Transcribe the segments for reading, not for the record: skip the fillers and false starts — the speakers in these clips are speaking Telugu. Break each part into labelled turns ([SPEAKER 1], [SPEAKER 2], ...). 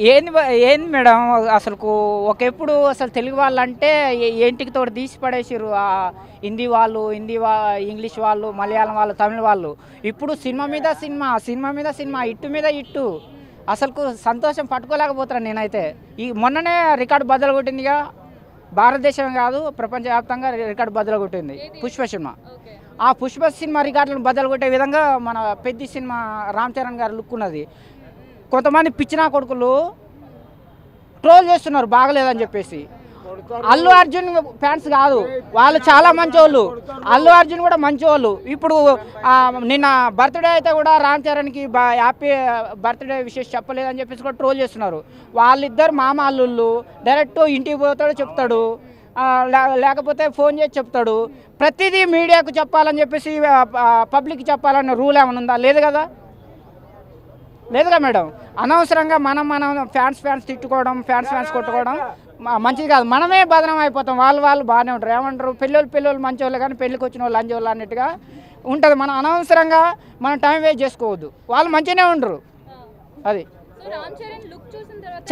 [SPEAKER 1] ఏంది మేడం అసలుకు ఒకప్పుడు అసలు తెలుగు వాళ్ళంటే ఏంటికి తోడు తీసి పడేసారు. ఇంగ్లీష్ వాళ్ళు, మలయాళం వాళ్ళు, తమిళ వాళ్ళు. ఇప్పుడు సినిమా మీద సినిమా, సినిమా మీద సినిమా, ఇట్టు మీద ఇట్టు. అసలుకు సంతోషం పట్టుకోలేకపోతున్నాను నేనైతే. ఈ మొన్ననే రికార్డు బద్దలు కొట్టిందిగా, భారతదేశం కాదు ప్రపంచవ్యాప్తంగా రికార్డు బద్దలు కొట్టింది పుష్ప సినిమా. ఆ పుష్ప సినిమా రికార్డులను బద్దలు కొట్టే విధంగా మన పెద్ద సినిమా రామ్ చరణ్ గారు లుక్ ఉన్నది. కొంతమంది పిచ్చినా కొడుకులు ట్రోల్ చేస్తున్నారు బాగలేదని చెప్పేసి. అల్లు అర్జున్ ఫ్యాన్స్ కాదు వాళ్ళు, చాలా మంచోళ్ళు. అల్లు అర్జున్ కూడా మంచోళ్ళు. ఇప్పుడు నిన్న బర్త్డే అయితే కూడా రామ్ చరణ్కి హ్యాపీ బర్త్డే విషెస్ చెప్పలేదని చెప్పేసి కూడా ట్రోల్ చేస్తున్నారు. వాళ్ళిద్దరు మామ అల్లుళ్ళు. డైరెక్ట్ ఇంటికి పోతాడు చెప్తాడు, లేకపోతే ఫోన్ చేసి చెప్తాడు. ప్రతిదీ మీడియాకు చెప్పాలని చెప్పేసి పబ్లిక్కి చెప్పాలన్న రూల్ ఏమైనా ఉందా? లేదు కదా, లేదుగా మేడం. అనవసరంగా మనం ఫ్యాన్స్ తిట్టుకోవడం, ఫ్యాన్స్ కొట్టుకోవడం మంచిది కాదు. మనమే బదనం అయిపోతాం. వాళ్ళు బాగానే ఉంటారు. ఏమంటారు, పిల్లలు మంచోళ్ళు కానీ పెళ్ళికి వచ్చిన వాళ్ళు లంచోళ్ళు అన్నట్టుగా ఉంటుంది. మనం అనవసరంగా మనం టైం వేస్ట్ చేసుకోవద్దు. వాళ్ళు మంచిగానే ఉండరు. అది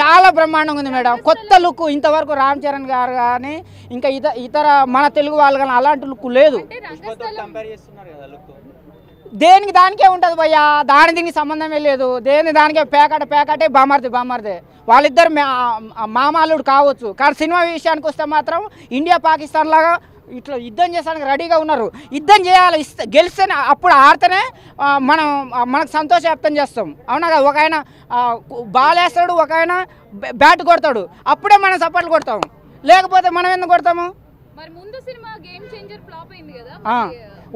[SPEAKER 1] చాలా బ్రహ్మాండంగా ఉంది మేడం. కొత్త లుక్. ఇంతవరకు రామ్ చరణ్ గారు కానీ ఇంకా ఇతర మన తెలుగు వాళ్ళు కానీ అలాంటి లుక్ లేదు. దేనికి దానికే ఉంటుంది భయ్యా, దీనికి సంబంధమే లేదు. దానికే పేకాటే బామార్దే. వాళ్ళిద్దరు మామాలుడు కావచ్చు, కానీ సినిమా విషయానికి వస్తే మాత్రం ఇండియా పాకిస్తాన్ లాగా ఇట్లా యుద్ధం చేసానికి రెడీగా ఉన్నారు. యుద్ధం చేయాలి, గెలిస్తేనే అప్పుడు ఆడితేనే మనకు సంతోషం వ్యక్తం చేస్తాం. అవునా కదా? ఒక ఆయన బాల్ వేస్తాడు, ఒక ఆయన బ్యాట్ కొడతాడు, అప్పుడే మనం సపోర్ట్లు కొడతాం. లేకపోతే మనం ఎందుకు కొడతాము?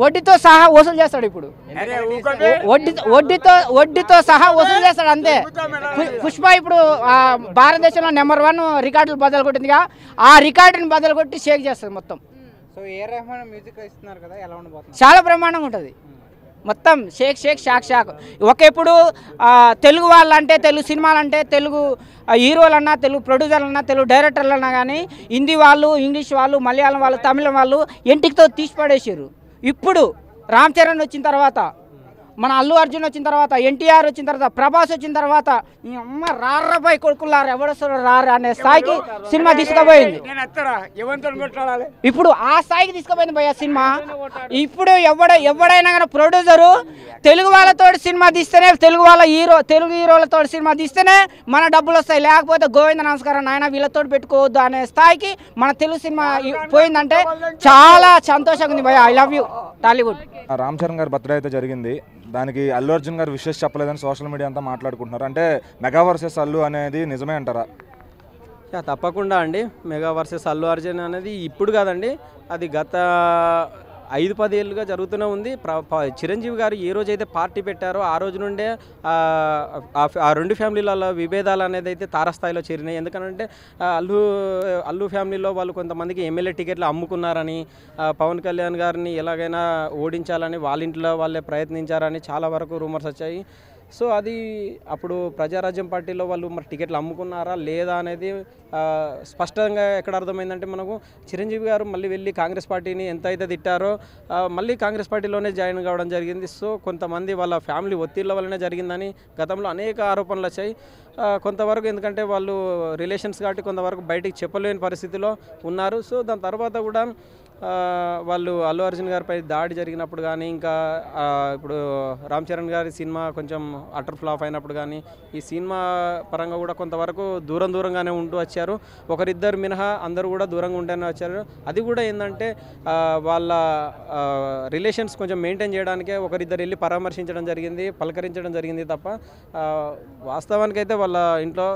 [SPEAKER 1] వడ్డీతో సహా వసూలు చేస్తాడు. ఇప్పుడు వడ్డీతో సహా వసూలు చేస్తాడు అంతే. పుష్ప ఇప్పుడు భారతదేశంలో నెంబర్ 1 రికార్డులు బద్దలు కొట్టిందిగా, ఆ రికార్డుని బద్దలు కొట్టి షేక్ చేస్తుంది మొత్తం. చాలా బ్రహ్మాండంగా ఉంటుంది మొత్తం. షాక్. ఒకప్పుడు తెలుగు వాళ్ళంటే, తెలుగు సినిమాలంటే, తెలుగు హీరోలన్నా, తెలుగు ప్రొడ్యూసర్లన్నా, తెలుగు డైరెక్టర్లన్నా కానీ హిందీ వాళ్ళు, ఇంగ్లీష్ వాళ్ళు, మలయాళం వాళ్ళు, తమిళం వాళ్ళు ఇంటికితో తీసి పడేసారు. ఇప్పుడు రామ్ చరణ్ వచ్చిన తర్వాత, మన అల్లు అర్జున్ వచ్చిన తర్వాత, ఎన్టీఆర్ వచ్చిన తర్వాత, ప్రభాస్ వచ్చిన తర్వాత, ఈ అమ్మ రార్రపై కొడుకులారు ఎవడొస్తారో రారు అనే స్థాయికి సినిమా తీసుకుపోయింది. ఇప్పుడు ఆ స్థాయికి తీసుకుపోయింది భయ్య సినిమా. ఇప్పుడు ఎవడైనా కానీ ప్రొడ్యూసరు తెలుగు వాళ్ళతో సినిమా తీస్తేనే, తెలుగు హీరోలతో సినిమా తీస్తేనే మన డబ్బులు వస్తాయి. లేకపోతే గోవింద నమస్కారం నాయన వీళ్ళతో పెట్టుకోవద్దు అనే స్థాయికి మన తెలుగు సినిమా పోయిందంటే చాలా సంతోషంగా ఉంది భయ్య. I love you Tollywood.
[SPEAKER 2] Ram Charan గారి బర్త్డే అయితే జరిగింది. దానికి అల్లు అర్జున్ గారు విషెస్ చెప్పలేదని సోషల్ మీడియా అంతా మాట్లాడుకుంటున్నారు. అంటే మెగా వర్సెస్ అల్లు అనేది నిజమే అంటారా?
[SPEAKER 3] తప్పకుండా అండి. మెగా వర్సెస్ అల్లు అర్జున్ అనేది ఇప్పుడు కాదండి, అది గత 5-10 ఏళ్ళుగా జరుగుతూనే ఉంది. చిరంజీవి గారు ఏ రోజైతే పార్టీ పెట్టారో ఆ రోజు నుండే ఆ రెండు ఫ్యామిలీల విభేదాలు అనేది అయితే తారస్థాయిలో చేరినాయి. ఎందుకంటే అల్లు ఫ్యామిలీలో వాళ్ళు కొంతమందికి ఎమ్మెల్యే టికెట్లు అమ్ముకున్నారని, పవన్ కళ్యాణ్ గారిని ఎలాగైనా ఓడించాలని వాళ్ళ ఇంట్లో వాళ్ళే ప్రయత్నించారని చాలా వరకు రూమర్స్ వచ్చాయి. సో అది అప్పుడు ప్రజారాజ్యం పార్టీలో వాళ్ళు మరి టికెట్లు అమ్ముకున్నారా లేదా అనేది స్పష్టంగా ఎక్కడ అర్థమైందంటే, మనకు చిరంజీవి గారు మళ్ళీ వెళ్ళి కాంగ్రెస్ పార్టీని ఎంత అయితే తిట్టారో మళ్ళీ కాంగ్రెస్ పార్టీలోనే జాయిన్ కావడం జరిగింది. సో కొంతమంది వాళ్ళ ఫ్యామిలీ ఒత్తిళ్ల వల్లనే జరిగిందని గతంలో అనేక ఆరోపణలు వచ్చాయి. కొంతవరకు ఎందుకంటే వాళ్ళు రిలేషన్స్ కాబట్టి కొంతవరకు బయటికి చెప్పలేని పరిస్థితిలో ఉన్నారు. సో దాని తర్వాత కూడా వాళ్ళు అల్లు అర్జున్ గారిపై దాడి జరిగినప్పుడు కానీ, ఇంకా ఇప్పుడు రామ్ చరణ్ గారి సినిమా కొంచెం అటర్ ఫ్లాప్ అయినప్పుడు కానీ, ఈ సినిమా పరంగా కూడా కొంతవరకు దూరంగానే ఉంటూ వచ్చారు. ఒకరిద్దరు మినహా అందరూ కూడా దూరంగా ఉంటూనే వచ్చారు. అది కూడా ఏంటంటే వాళ్ళ రిలేషన్స్ కొంచెం మెయింటైన్ చేయడానికే ఒకరిద్దరు వెళ్ళి పరామర్శించడం జరిగింది, పలకరించడం జరిగింది తప్ప వాస్తవానికైతే వాళ్ళ ఇంట్లో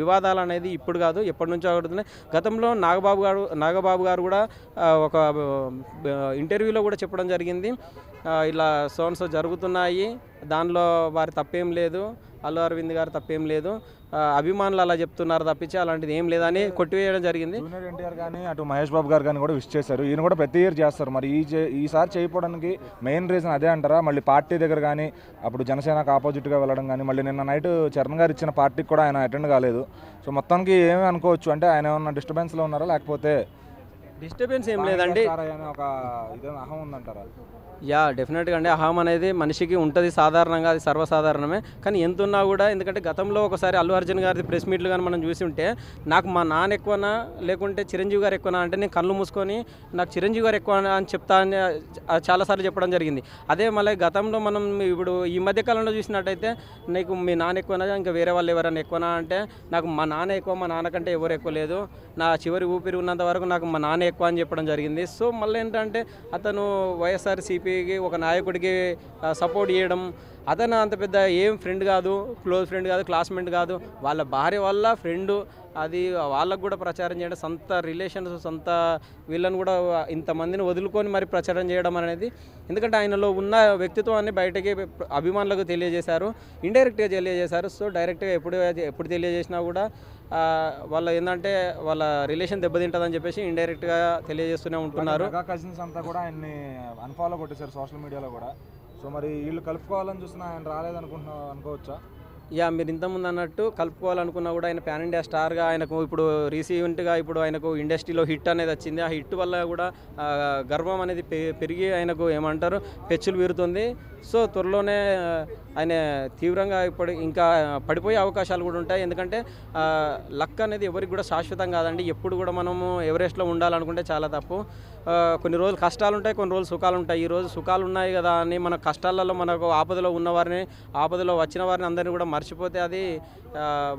[SPEAKER 3] వివాదాలు అనేది ఇప్పుడు కాదు, ఎప్పటి నుంచో అవుతున్నాయి. గతంలో నాగబాబు గారు కూడా ఒక ఇంటర్వ్యూలో కూడా చెప్పడం జరిగింది, ఇలా సోన్సో జరుగుతున్నాయి, దానిలో వారి తప్పేం లేదు, అల్లు అరవింద్ గారు తప్పేం లేదు, అభిమానులు అలా చెప్తున్నారు తప్పించి అలాంటిది ఏం లేదని కొట్టివేయడం జరిగింది.
[SPEAKER 2] జూనియర్ ఎన్టీఆర్ కానీ అటు మహేష్ బాబు గారు కానీ కూడా విష్ చేశారు. ఈయన కూడా ప్రతి ఇయర్ చేస్తారు. మరి ఈసారి చేయకపోవడానికి మెయిన్ రీజన్ అదే అంటారా? మళ్ళీ పార్టీ దగ్గర కానీ అప్పుడు జనసేనకు ఆపోజిట్గా వెళ్ళడం కానీ, మళ్ళీ నిన్న నైట్ చరణ్ గారు ఇచ్చిన పార్టీకి కూడా ఆయన అటెండ్ కాలేదు. సో మొత్తానికి ఏమి అనుకోవచ్చు అంటే ఆయన ఏమన్నా డిస్టర్బెన్స్లో ఉన్నారా లేకపోతే?
[SPEAKER 3] డిస్టర్బెన్స్ ఏం లేదండి.
[SPEAKER 2] అనే ఒక ఇదే అహం ఉందంటారా?
[SPEAKER 3] యా డెఫినెట్గా అండి. అహం అనేది మనిషికి ఉంటుంది సాధారణంగా, అది సర్వసాధారణమే. కానీ ఎంత ఉన్నా కూడా, ఎందుకంటే గతంలో ఒకసారి అల్లు అర్జున్ గారి ప్రెస్ మీట్లు కానీ మనం చూసి ఉంటే, నాకు మా నాన్న ఎక్కువనా లేకుంటే చిరంజీవి గారు ఎక్కువనా అంటే నేను కళ్ళు మూసుకొని నాకు చిరంజీవి గారు ఎక్కువ అని చెప్తా అని చాలాసార్లు చెప్పడం జరిగింది. అదే మళ్ళీ గతంలో మనం ఇప్పుడు ఈ మధ్య కాలంలో చూసినట్టయితే, నీకు మీ నాన్న ఎక్కువనా ఇంకా వేరే వాళ్ళు ఎవరైనా ఎక్కువనా అంటే, నాకు మా నాన్న ఎక్కువ, మా నాన్న కంటే ఎవరు ఎక్కువ లేదు, నా చివరి ఊపిరి ఉన్నంత వరకు నాకు మా నాన్న ఎక్కువ అని చెప్పడం జరిగింది. సో మళ్ళీ ఏంటంటే అతను వైఎస్ఆర్సీపీకి ఒక నాయకుడికి సపోర్ట్ చేయడం, అతను అంత పెద్ద ఏం ఫ్రెండ్ కాదు, క్లోజ్ ఫ్రెండ్ కాదు, క్లాస్మేట్ కాదు, వాళ్ళ భార్య వల్ల ఫ్రెండు, అది వాళ్ళకు కూడా ప్రచారం చేయడం, సొంత రిలేషన్స్, సొంత వీళ్ళని కూడా ఇంతమందిని వదులుకొని మరి ప్రచారం చేయడం అనేది, ఎందుకంటే ఆయనలో ఉన్న వ్యక్తిత్వాన్ని బయటకి అభిమానులకు తెలియజేశారు, ఇండైరెక్ట్గా తెలియజేశారు. సో డైరెక్ట్గా ఎప్పుడు తెలియజేసినా కూడా వాళ్ళ ఏంటంటే వాళ్ళ రిలేషన్ దెబ్బతింటుందని చెప్పేసి ఇండైరెక్ట్గా తెలియజేస్తూనే ఉంటున్నారు.
[SPEAKER 2] మెగా కజిన్స్ అంతా కూడా ఆయన్ని అన్ఫాలో కొట్టేశారు సోషల్ మీడియాలో కూడా. సో మరి వీళ్ళు కలుపుకోవాలని చూస్తున్నా ఆయన అనుకోవచ్చా?
[SPEAKER 3] యా మీరు ఇంతకుముందు అన్నట్టు కలుపుకోవాలనుకున్నా కూడా ఆయన ప్యాన్ ఇండియా స్టార్గా, ఆయనకు ఇప్పుడు రీసెంట్గా ఇప్పుడు ఆయనకు ఇండస్ట్రీలో హిట్ అనేది వచ్చింది. ఆ హిట్ వల్ల కూడా గర్వం అనేది పెరిగి ఆయనకు ఏమంటారు పెచ్చులు వీరుతుంది. సో త్వరలోనే ఆయన తీవ్రంగా ఇప్పుడు ఇంకా పడిపోయే అవకాశాలు కూడా ఉంటాయి. ఎందుకంటే లక్ అనేది ఎవరికి కూడా శాశ్వతం కాదండి. ఎప్పుడు కూడా మనము ఎవరెస్ట్లో ఉండాలనుకుంటే చాలా తప్పు. కొన్ని రోజులు కష్టాలు ఉంటాయి, కొన్ని రోజులు సుఖాలు ఉంటాయి. ఈరోజు సుఖాలు ఉన్నాయి కదా అని మన కష్టాలలో మనకు ఆపదలో ఉన్నవారిని, ఆపదలో వచ్చిన వారిని అందరినీ కూడా మర్చిపోతే అది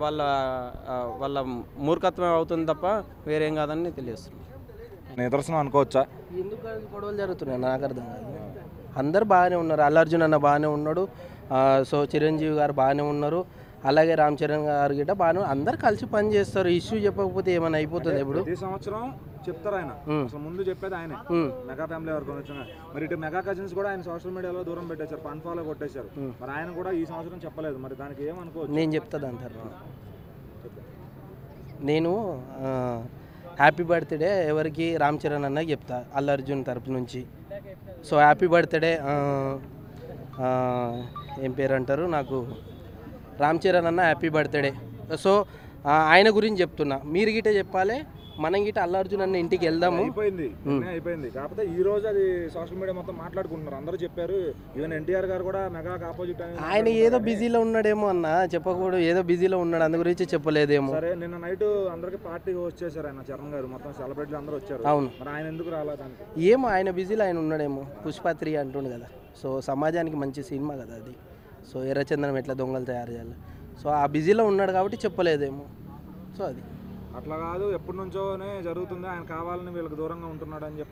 [SPEAKER 3] వాళ్ళ మూర్ఖత్వం అవుతుంది తప్ప వేరేం కాదని తెలియజేస్తుంది.
[SPEAKER 2] నిదర్శనం అనుకోవచ్చా?
[SPEAKER 4] ఎందుకు గొడవలు జరుగుతున్నాయి నాకు అర్థం కాదు. అందరు బాగానే ఉన్నారు, అల్లు అర్జున్ అన్న బాగానే ఉన్నాడు, సో చిరంజీవి గారు బాగానే ఉన్నారు, అలాగే రామ్ చరణ్ గారు గిట్ట బాగానే, అందరు కలిసి పని చేస్తారు. ఇష్యూ చెప్పకపోతే ఏమైనా అయిపోతుంది. ఇప్పుడు
[SPEAKER 2] ఈ సంవత్సరం చెప్తారు ఆయన, అసలు ముందు చెప్పేది ఆయనే మెగా ఫ్యామిలీ వరకు వచ్చిన. మరి ఇటు మెగా కజిన్స్ కూడా ఆయన సోషల్ మీడియాలో దూరం పెట్టేశారు, అన్ఫాలో కొట్టేశారు. మరి ఆయన కూడా ఈ సంవత్సరం చెప్పలేదు, మరి దానికి ఏమనుకోవచ్చు?
[SPEAKER 4] నేను చెప్తాను అంటారు. నేను హ్యాపీ బర్త్డే ఎవరికి రామ్ చరణ్ అన్నకి చెప్తా అల్లు అర్జున్ తరపు నుంచి. సో హ్యాపీ బర్త్డే ఏం పేరు అంటారు నాకు, రామ్ చరణ్ అన్న హ్యాపీ బర్త్డే. సో ఆయన గురించి చెప్తున్నా, మీరు గిట్ట చెప్పాలి, మనం గిట్ట అల్లు అర్జున్ అన్న ఇంటికి వెళ్దాము.
[SPEAKER 2] అయిపోయింది కాకపోతే ఈ రోజు అది సోషల్ మీడియా మొత్తం మాట్లాడుకుంటున్నారు, అందరూ చెప్పారు. ఈవెన్ ఎన్టీఆర్ గారు కూడా మెగాకి ఆపోజిట్
[SPEAKER 4] ఆయన ఏదో బిజీలో ఉన్నాడేమో అన్న, చెప్పకూడదు, ఏదో బిజీలో ఉన్నాడు, అందు గురించి చెప్పలేదేమో.
[SPEAKER 2] సరే నిన్న నైట్ అందరికి పార్టీ హోస్ట్ చేశారు ఆయన, చరణ్ గారు, మొత్తం సెలబ్రిటీలు అందరూ వచ్చారు.
[SPEAKER 4] అవును,
[SPEAKER 2] మరి ఆయన ఎందుకు రాలేదానికి?
[SPEAKER 4] ఏమో ఆయన బిజీలో ఆయన ఉన్నాడేమో. పుష్ప3 అంటుండు కదా, సో సమాజానికి మంచి సినిమా కదా అది. సో ఎర్రచందనం ఎట్లా దొంగలు తయారు చేయాలి, సో ఆ బిజీలో ఉన్నాడు కాబట్టి చెప్పలేదేమో. సో అది
[SPEAKER 2] అట్లా కాదు, ఎప్పటి నుంచోనే జరుగుతుంది, ఆయన కావాలని వీళ్ళకి దూరంగా ఉంటున్నాడు అని చెప్పి